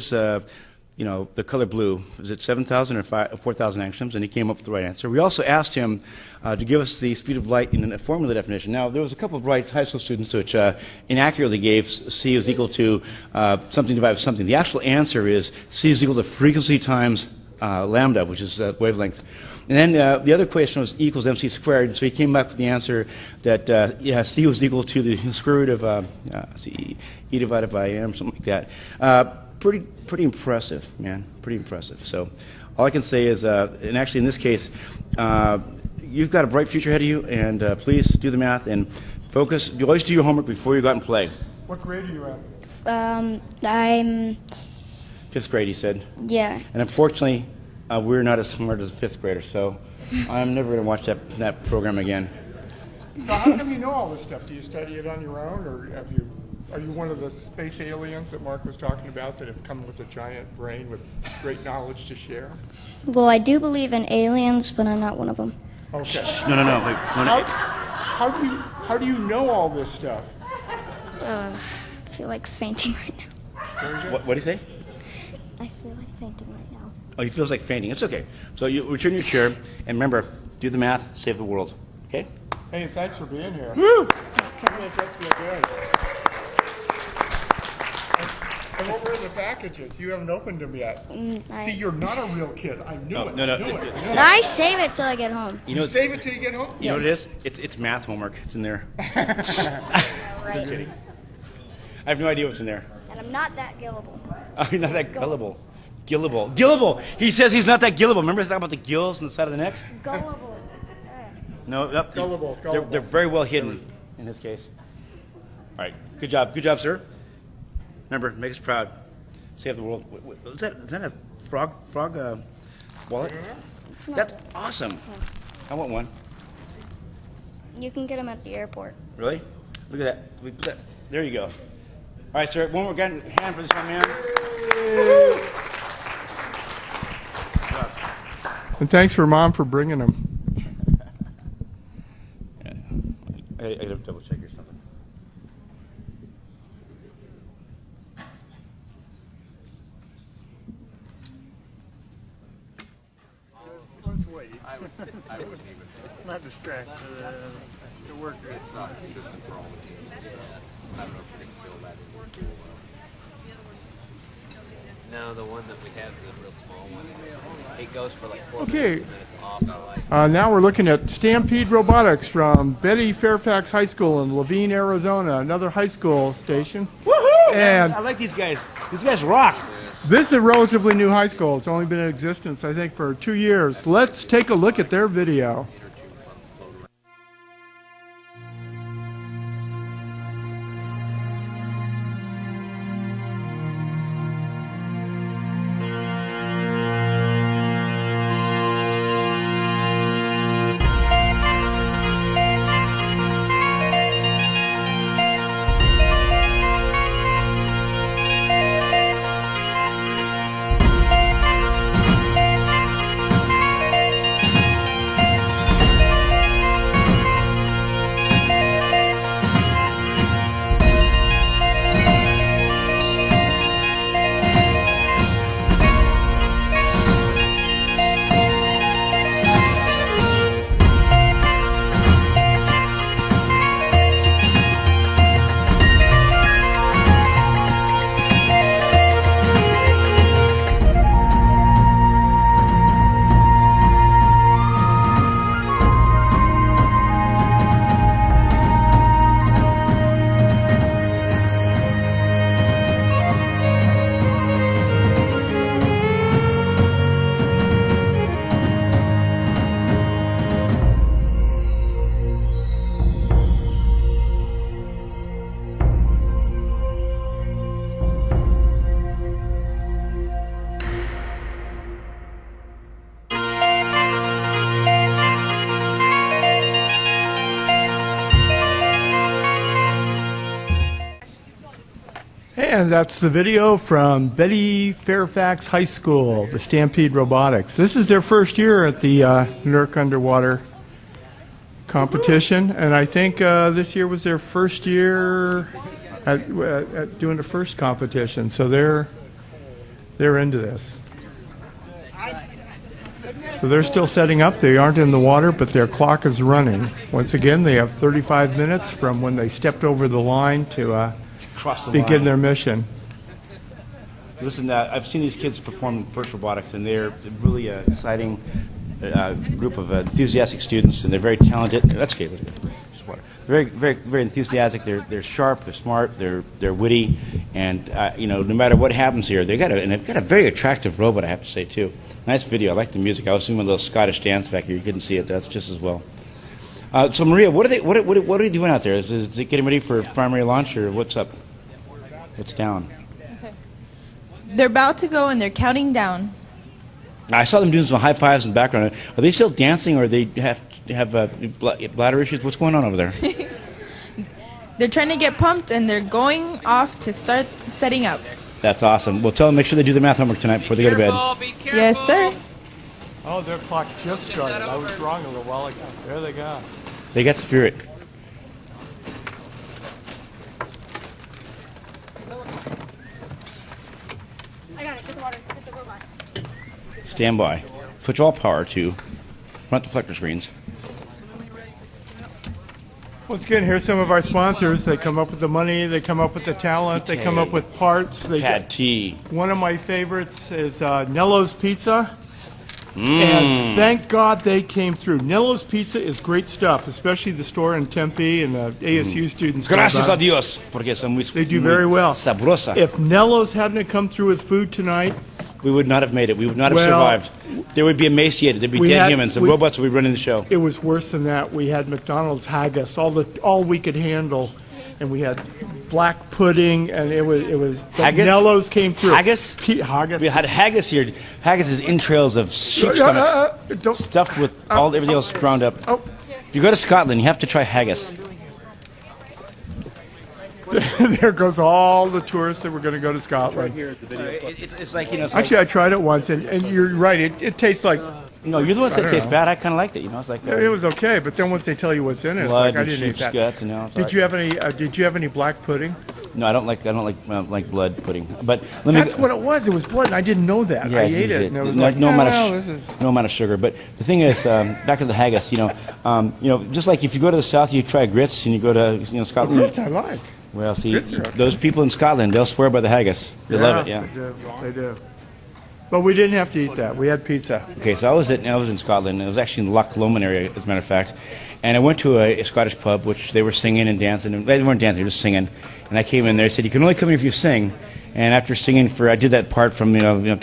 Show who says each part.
Speaker 1: You know, the color blue. Was it 7,000 or 4,000 angstroms? And he came up with the right answer. We also asked him to give us the speed of light in a formula definition. Now, there was a couple of Wright's high school students which inaccurately gave c is equal to something divided by something. The actual answer is c is equal to frequency times lambda, which is wavelength. And then the other question was E equals mc squared. And so he came back with the answer that yeah, c was equal to the square root of e divided by m, something like that. Pretty impressive, man. Pretty impressive. So all I can say is, and actually in this case, you've got a bright future ahead of you, and please do the math and focus. You always do your homework before you go out and play.
Speaker 2: What grade are you at?
Speaker 3: I'm...
Speaker 1: 5th grade, he said.
Speaker 3: Yeah.
Speaker 1: And unfortunately, we're not as smart as a 5th grader, so I'm never going to watch that program again.
Speaker 2: So how come you know all this stuff? Do you study it on your own, or are you one of the space aliens that Mark was talking about that have come with a giant brain with great knowledge to share?
Speaker 3: Well, I do believe in aliens, but I'm not one of them.
Speaker 2: Okay.
Speaker 1: No. Wait, no.
Speaker 2: How do you know all this stuff?
Speaker 3: I feel like fainting right now.
Speaker 1: What did he say?
Speaker 3: I feel like fainting right now.
Speaker 1: Oh, he feels like fainting. It's okay. So you return your chair, and remember, do the math, save the world. Okay?
Speaker 2: Hey, thanks for being here.
Speaker 1: Woo!
Speaker 2: It does feel good. And what were in the packages? You haven't opened them yet. See, you're not a real kid. I knew it.
Speaker 1: No.
Speaker 2: I knew it.
Speaker 3: I save it till I get home.
Speaker 2: You save it till you get home?
Speaker 1: You know what it is? It's math homework. It's in there.
Speaker 3: Right.
Speaker 1: Kidding. I have no idea what's in there.
Speaker 3: And I'm not that gullible.
Speaker 1: Oh, you're not that gullible. Gillable. He says he's not that gillable. Remember he's talking about the gills on the side of the neck?
Speaker 3: Gullible.
Speaker 1: No.
Speaker 2: Gullible.
Speaker 1: They're very well hidden in this case. All right. Good job, sir. Remember, make us proud. Save the world. Is that a frog wallet? That's awesome. I want one.
Speaker 3: You can get them at the airport.
Speaker 1: Really? Look at that. We put that. There you go. All right, sir. One more hand for this young man.
Speaker 2: And thanks for Mom for bringing them.
Speaker 1: I gotta double check or something.
Speaker 2: Let's wait. I wouldn't even. It's not distracting. The work.
Speaker 4: It's not consistent for all the teams. I don't know if you're going to feel that in your pool.
Speaker 5: No, the one that we have is a real small one. It goes for like 4
Speaker 2: Okay.
Speaker 5: minutes and then it's off for like...
Speaker 2: Now we're looking at Stampede Robotics from Betty Fairfax High School in Laveen, Arizona, another high school station.
Speaker 1: Woohoo!
Speaker 2: And
Speaker 1: I like these guys. These guys rock.
Speaker 2: this is a relatively new high school. It's only been in existence, I think, for 2 years. Let's take a look at their video. And that's the video from Betty Fairfax High School, the Stampede Robotics. This is their first year at the NERC Underwater competition, and I think this year was their first year at doing the first competition. So they're They're into this. So they're still setting up. They aren't in the water, but their clock is running. Once again, they have 35 minutes from when they stepped over the line to
Speaker 1: Cross the
Speaker 2: begin
Speaker 1: line.
Speaker 2: their mission.
Speaker 1: Listen, I've seen these kids perform FIRST Robotics, and they're really exciting group of enthusiastic students, and they're very talented. That's okay. They're very enthusiastic. They're sharp. They're smart. They're witty, and no matter what happens here, they've got a very attractive robot. I have to say too. Nice video. I like the music. I was doing a little Scottish dance back here. You couldn't see it. That's just as well. So Maria, what are they doing out there? Is it getting ready for primary launch, or what's up? What's down?
Speaker 6: They're about to go and they're counting down.
Speaker 1: I saw them doing some high fives in the background. Are they still dancing, or they have bladder issues? What's going on over there?
Speaker 6: They're trying to get pumped and they're going off to start setting up.
Speaker 1: That's awesome. Well, tell them make sure they do the math homework tonight before they go to bed.
Speaker 5: Be careful.
Speaker 6: Yes, sir.
Speaker 2: Oh, their clock just started. I was wrong a little while ago. There they go.
Speaker 1: They got spirit.
Speaker 3: I got it. Get the water. Get the robot.
Speaker 1: Stand by. Switch all power to front deflector screens.
Speaker 2: Once again, here's some of our sponsors. They come up with the money. They come up with the talent. They come up with parts.
Speaker 1: Pad T.
Speaker 2: One of my favorites is Nello's Pizza. And thank God they came through. Nello's Pizza is great stuff, especially the store in Tempe and the ASU students.
Speaker 1: Gracias a Dios, porque son muy,
Speaker 2: They do very well.
Speaker 1: Sabrosa.
Speaker 2: If Nello's hadn't come through with food tonight,
Speaker 1: We would not have made it. We would not have
Speaker 2: Well,
Speaker 1: survived. There would be emaciated. There'd be
Speaker 2: we
Speaker 1: dead
Speaker 2: had-
Speaker 1: humans. The
Speaker 2: we-
Speaker 1: robots would be running the show.
Speaker 2: it was worse than that. We had McDonald's haggis, all we could handle, and we had black pudding, and it was. But
Speaker 1: Haggis?
Speaker 2: Nello's came through.
Speaker 1: Haggis?
Speaker 2: Haggis.
Speaker 1: We had haggis here. Haggis is entrails of sheep stomachs,
Speaker 2: Don't.
Speaker 1: stuffed with everything else ground up.
Speaker 2: Oh.
Speaker 1: If you go to Scotland, you have to try haggis.
Speaker 2: There goes all the tourists that were going to go to Scotland.
Speaker 1: It's like, it's like,
Speaker 2: Actually, I tried it once, and you're right. It tastes like
Speaker 1: no, you're the one that
Speaker 2: don't
Speaker 1: tastes
Speaker 2: know.
Speaker 1: bad. I kind of liked it. It's like
Speaker 2: it was okay, but then once they tell you what's in it, it's
Speaker 1: blood
Speaker 2: like I
Speaker 1: and
Speaker 2: didn't eat
Speaker 1: sheep's
Speaker 2: that.
Speaker 1: guts. And it's
Speaker 2: Did
Speaker 1: like-
Speaker 2: you have any? Did you have any black pudding?
Speaker 1: No, I don't like blood pudding. But let me.
Speaker 2: That's what it was. It was blood, and I didn't know that.
Speaker 1: Yeah,
Speaker 2: I
Speaker 1: it's
Speaker 2: ate it.
Speaker 1: easy.
Speaker 2: And it was
Speaker 1: No,
Speaker 2: like,
Speaker 1: no amount of
Speaker 2: well, this is.
Speaker 1: no amount of sugar. But the thing is, back to the haggis. Just like if you go to the south, you try grits, and you go to Scotland.
Speaker 2: Grits I like.
Speaker 1: Well, see,
Speaker 2: Grits are okay.
Speaker 1: those people in Scotland, they'll swear by the haggis. They love it. Yeah.
Speaker 2: They do. They do. But we didn't have to eat that. We had pizza.
Speaker 1: Okay, so I was in Scotland. It was actually in Loch Lomond area, as a matter of fact. And I went to a Scottish pub, which they were singing and dancing. And they weren't dancing; they were just singing. And I came in there. They said, "You can only come in if you sing." And after singing I did that part from